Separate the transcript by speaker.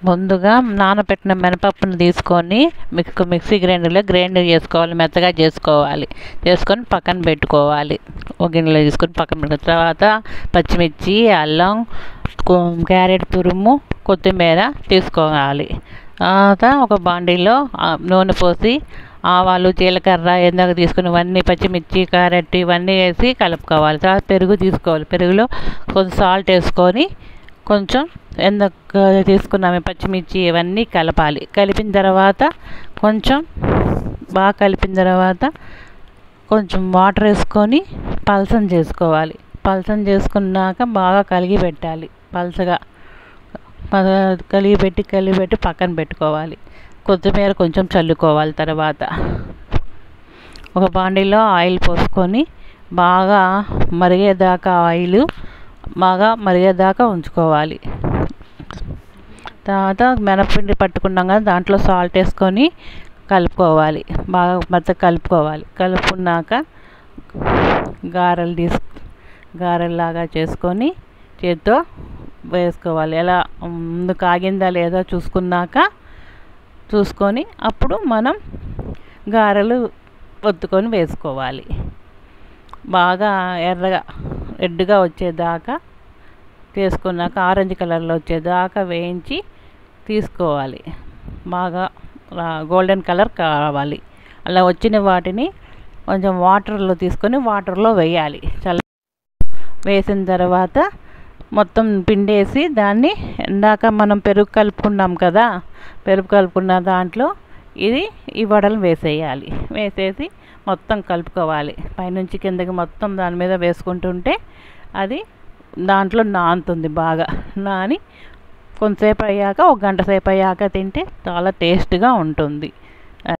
Speaker 1: ముందుగా నానబెట్టిన మినపప్పును తీసుకొని మిక్సీ గ్రైండర్లో గ్రైండ్ చేసుకోవాలి, మెత్తగా చేసుకోవాలి. చేసుకొని పక్కన పెట్టుకోవాలి. ఒక గిన్నెలో తీసుకొని పక్కన పెట్టుకున్న తర్వాత పచ్చిమిర్చి, అల్లం, క్యారెట్ తురుము, కొత్తిమీర తీసుకోవాలి. తర్వాత ఒక బాండీలో నూనె పోసి ఆవాలు, జీలకర్ర ఎందాక తీసుకుని ఇవన్నీ పచ్చిమిర్చి, క్యారెట్ ఇవన్నీ వేసి కలుపుకోవాలి. తర్వాత పెరుగు తీసుకోవాలి. పెరుగులో కొంచెం సాల్ట్ వేసుకొని కొంచెం ఎందాక తీసుకున్నాము పచ్చిమిర్చి ఇవన్నీ కలపాలి. కలిపిన తర్వాత బాగా కలిపిన తర్వాత కొంచెం వాటర్ వేసుకొని పలసం చేసుకోవాలి. పలసం చేసుకున్నాక బాగా కలిగి పెట్టాలి. పలసగా కలిగిపెట్టి పక్కన పెట్టుకోవాలి. కొత్తిమీర కొంచెం చల్లుకోవాలి. తర్వాత ఒక బాండీలో ఆయిల్ పోసుకొని బాగా మరిగేదాకా ఉంచుకోవాలి. తర్వాత మినప్పిండి పట్టుకున్నాం కదా, దాంట్లో సాల్ట్ వేసుకొని కలుపుకోవాలి. బాగా మెత్తగా కలుపుకోవాలి. కలుపుకున్నాక గారెల్లాగా చేసుకొని చేత్తో వేసుకోవాలి. ఎలా ముందు కాగిందా లేదా చూసుకొని అప్పుడు మనం గారెలు ఒత్తుకొని వేసుకోవాలి. బాగా ఎర్రగా రెడ్గా వచ్చేదాకా చేసుకున్నాక ఆరెంజ్ కలర్లో వచ్చేదాకా వేయించి తీసుకోవాలి. బాగా గోల్డెన్ కలర్ కావాలి. అలా వచ్చిన వాటిని కొంచెం వాటర్లో తీసుకొని వాటర్లో వేయాలి. వేసిన తర్వాత మొత్తం పిండేసి దాన్ని ఇందాక మనం పెరుగు కలుపుకున్నాం కదా, పెరుగు కలుపుకున్న దాంట్లో ఈ వడలు వేసేయాలి. వేసేసి మొత్తం కలుపుకోవాలి. పైనుంచి కిందకి మొత్తం దాని మీద వేసుకుంటుంటే అది దాంట్లో నానుతుంది. బాగా నాని కొంతసేపు అయ్యాక, ఒక గంట సేపు అయ్యాక తింటే చాలా టేస్ట్గా ఉంటుంది.